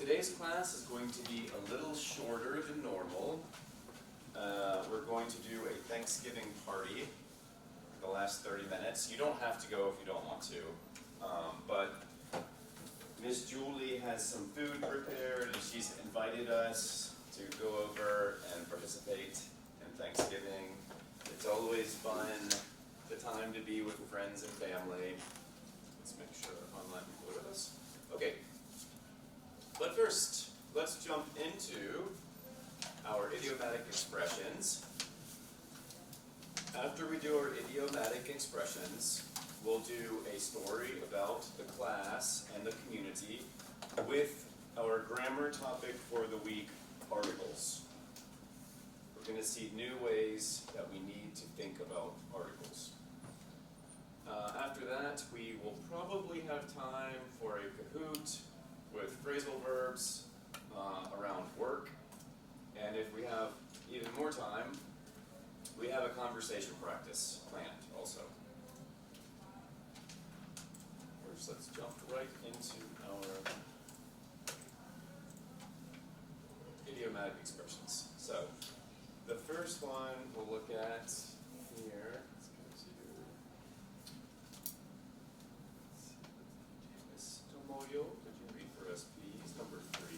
Today's class is going to be a little shorter than normal. We're going to do a Thanksgiving party for the last 30 minutes. You don't have to go if you don't want to, but Miss Julie has some food prepared and she's invited us to go over and participate in Thanksgiving. It's always fun, the time to be with friends and family. Let's make sure our online people are with us. Okay, but first, let's jump into our idiomatic expressions. After we do our idiomatic expressions, we'll do a story about the class and the community with our grammar topic for the week, articles. We're going to see new ways that we need to think about articles. After that, we will probably have time for a Kahoot with phrasal verbs around work. And if we have even more time, we have a conversation practice planned also. First, let's jump right into our idiomatic expressions. So, the first one we'll look at here. Ms. Tomoyo, could you read for us, please? Number 3.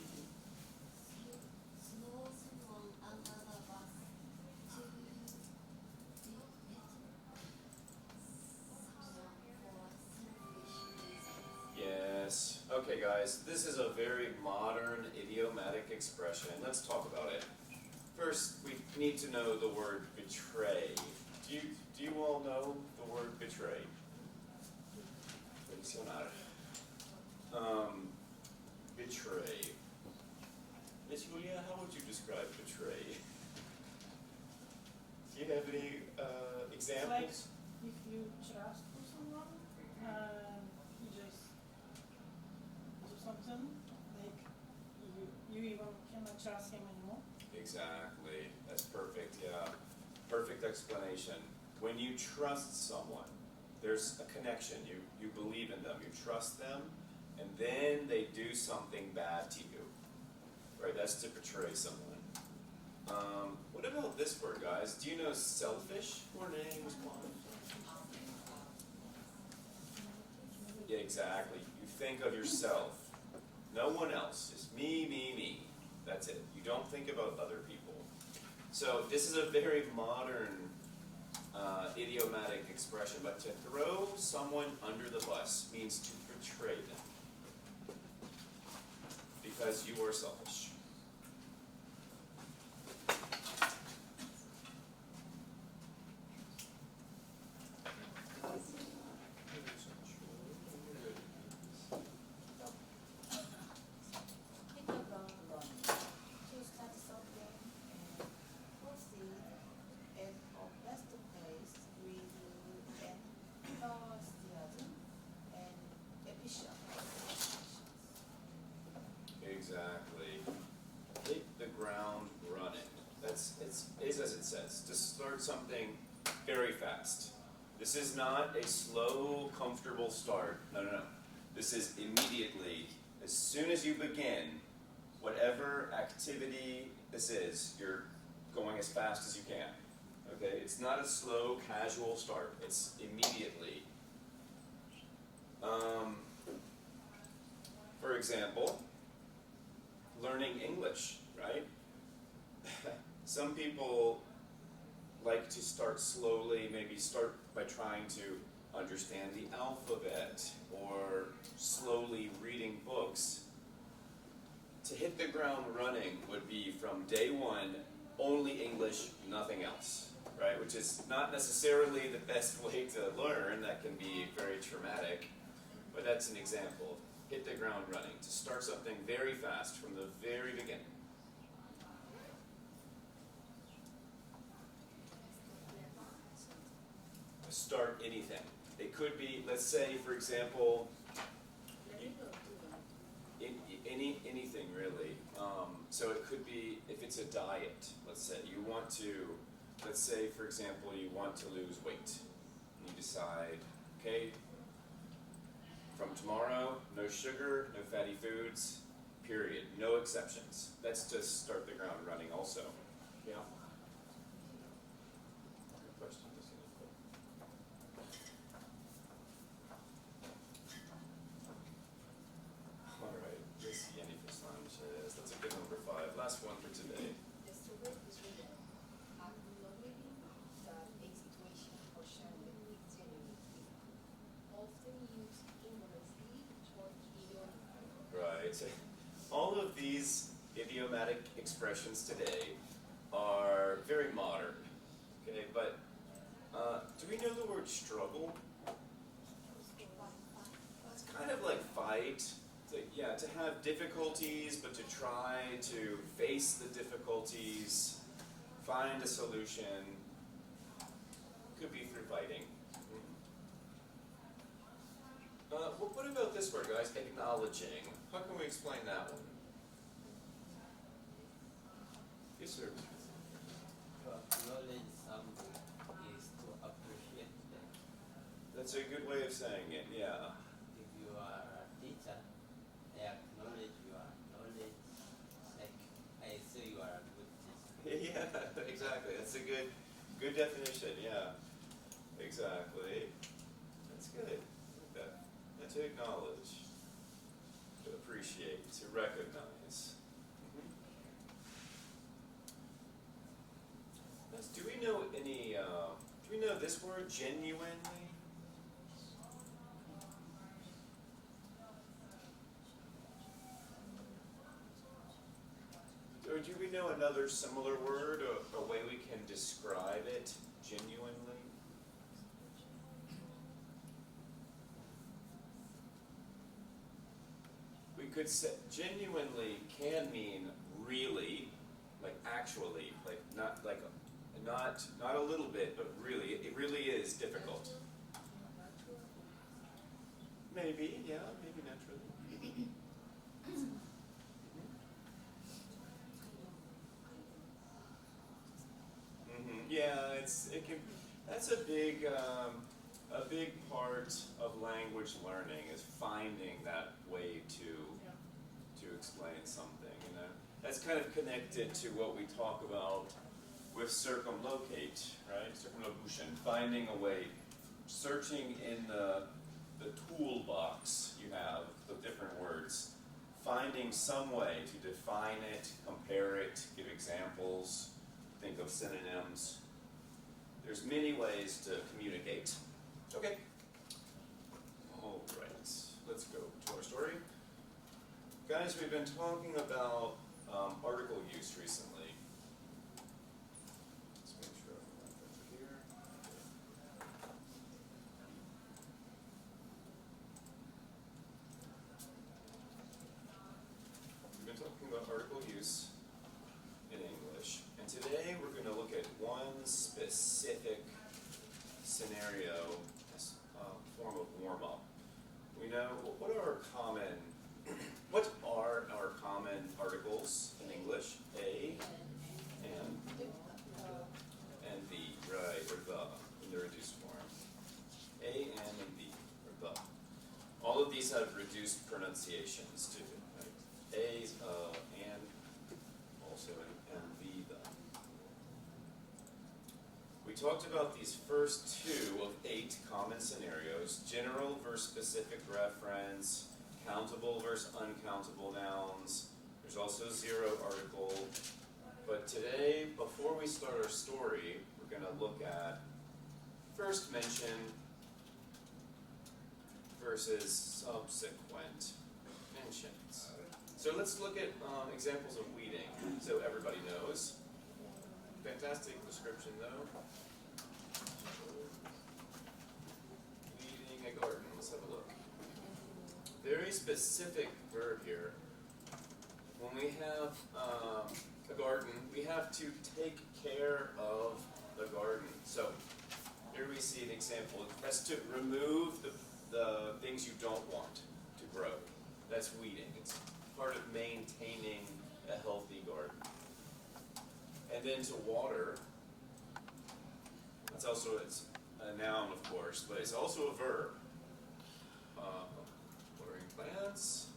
Yes. Okay, guys, this is a very modern idiomatic expression. Let's talk about it. First, we need to know the word betray. Do you all know the word betray? Betray. Miss Julia, how would you describe betray? Do you have any examples? Like if you trust someone, you just do something, like you even cannot trust him anymore. Exactly. That's perfect, yeah. Perfect explanation. When you trust someone, there's a connection. You believe in them, you trust them, and then they do something bad to you. Right, that's to betray someone. What about this word, guys? Do you know selfish? Morning, was one. Yeah, exactly. You think of yourself. No one else. Just me, me, me. That's it. You don't think about other people. So this is a very modern idiomatic expression, but to throw someone under the bus means to betray them because you are selfish. Exactly. Hit the ground running. It's as it says. To start something very fast. This is not a slow, comfortable start. No. This is immediately, as soon as you begin, whatever activity this is, you're going as fast as you can. Okay? It's not a slow, casual start. It's immediately. For example, learning English, right? Some people like to start slowly, maybe start by trying to understand the alphabet or slowly reading books. To hit the ground running would be from day one, only English, nothing else, right? Which is not necessarily the best way to learn. That can be very traumatic, but that's an example. Hit the ground running, to start something very fast from the very beginning. To start anything. It could be, let's say, for example, anything really. So it could be, if it's a diet, let's say, let's say, for example, you want to lose weight. You decide, okay, from tomorrow, no sugar, no fatty foods, period, no exceptions. That's to start the ground running also. Yeah? Good question. Alright, let's see any Sanchez. That's a good number 5. Last one for today. The student is reading, acknowledging that a situation or challenge is genuine, often used humorously or ironically. Right. All of these idiomatic expressions today are very modern. Okay, but do we know the word struggle? It's kind of like fight. Yeah, to have difficulties, but to try to face the difficulties, find a solution. Could be through fighting. What about this word, guys? Acknowledging. How can we explain that one? Yes, sir. To acknowledge something is to appreciate them. That's a good way of saying it, yeah. If you are a teacher, I acknowledge your knowledge. Like, I say you are a good teacher. Yeah, exactly. That's a good definition, yeah. Exactly. That's good. I like that. And to acknowledge, to appreciate, to recognize. Do we know any, do we know this word, genuinely? Or do we know another similar word, or a way we can describe it, genuinely? We could say, genuinely can mean really, like actually, like not like, not a little bit, but really, it really is difficult. Maybe, yeah, maybe naturally. Yeah, that's a big part of language learning is finding that way to explain something, you know. That's kind of connected to what we talk about with circumlocate, right? Circumlocution, finding a way, searching in the toolbox you have of different words, finding some way to define it, compare it, give examples, think of synonyms. There's many ways to communicate. Okay. All right, let's go to our story. Guys, we've been talking about article use recently. Let's make sure I have that here. We've been talking about article use in English, and today we're going to look at one specific scenario, form of warm-up. We know what are our common articles in English? A and the, right, or the in the reduced form. A, and the, or the. All of these have reduced pronunciations too. Right? A, and, also and the. We talked about these first 2 of 8 common scenarios: general versus specific reference, countable versus uncountable nouns. There's also 0 article. But today, before we start our story, we're going to look at first mention versus subsequent mentions. So let's look at examples of weeding, so everybody knows. Fantastic description though. Weeding a garden, let's have a look. Very specific verb here. When we have a garden, we have to take care of the garden. So here we see an example. That's to remove the things you don't want to grow. That's weeding. It's part of maintaining a healthy garden. And then to water, that's also, it's a noun of course, but it's also a verb. Watering plants.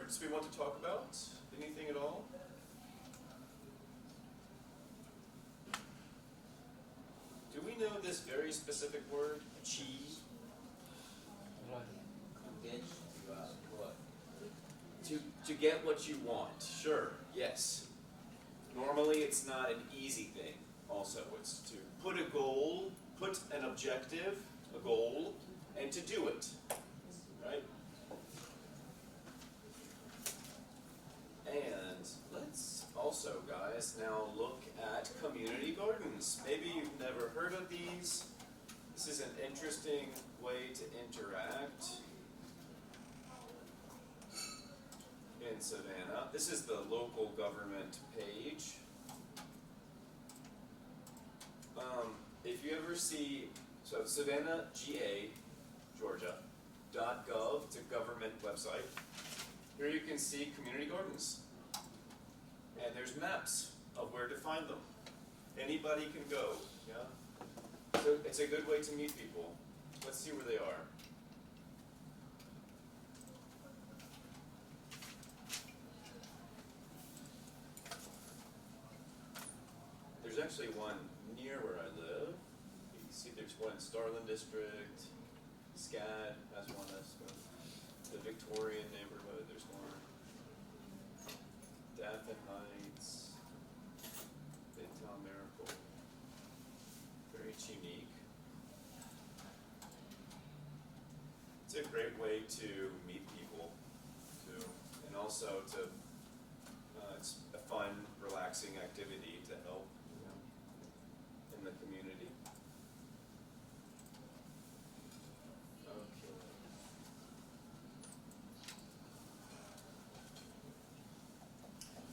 words we want to talk about? Anything at all? Do we know this very specific word? Achieve? Get your what? To get what you want. Sure, yes. Normally it's not an easy thing also. It's to put a goal, put an objective, a goal, and to do it. Right? And let's also, guys, now look at community gardens. Maybe you've never heard of these. This is an interesting way to interact in Savannah. This is the local government page. If you ever see, so Savannah, GA, Georgia, .gov, it's a government website. Here you can see community gardens. And there's maps of where to find them. Anybody can go, yeah? So it's a good way to meet people. Let's see where they are. There's actually one near where I live. You can see there's one in Starland District. SCAD has one. That's the Victorian neighborhood. There's one. Daffin Heights. Midtown Miracle. Very unique. It's a great way to meet people too, and also to it's a fun, relaxing activity to help in the community.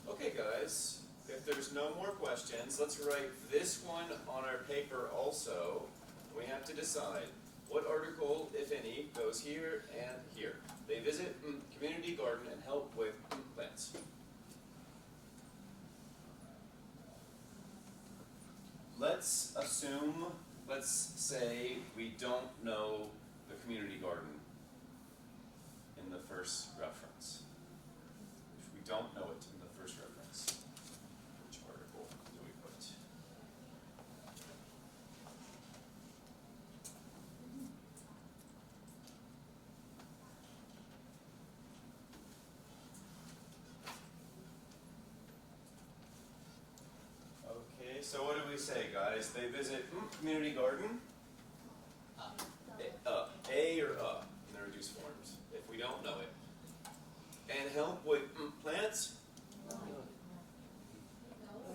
Okay, guys, if there's no more questions, let's write this one on our paper also. We have to decide what article, if any, goes here and here. They visit community garden and help with plants. Let's assume, let's say we don't know the community garden in the first reference. If we don't know it in the first reference, which article do we put? Okay, so what do we say, guys? They visit community garden. A or in the reduced forms, if we don't know it. And help with plants? No,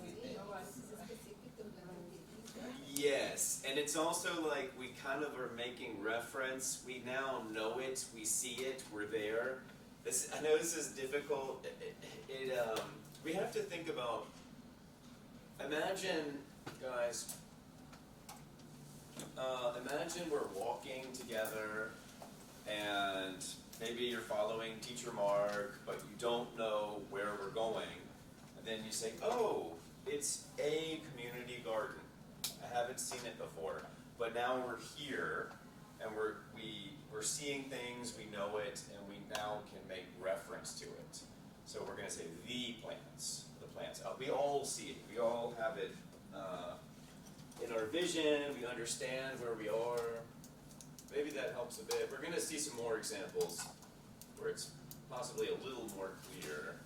this is specific to implementation. Yes, and it's also like we kind of are making reference. We now know it, we see it, we're there. This, I know this is difficult. We have to think about, imagine, guys, imagine we're walking together and maybe you're following Teacher Mark, but you don't know where we're going. And then you say, oh, it's a community garden. I haven't seen it before. But now we're here and we're seeing things, we know it, and we now can make reference to it. So we're going to say the plants. We all see it. We all have it in our vision. We understand where we are. Maybe that helps a bit. We're going to see some more examples where it's possibly a little more clear.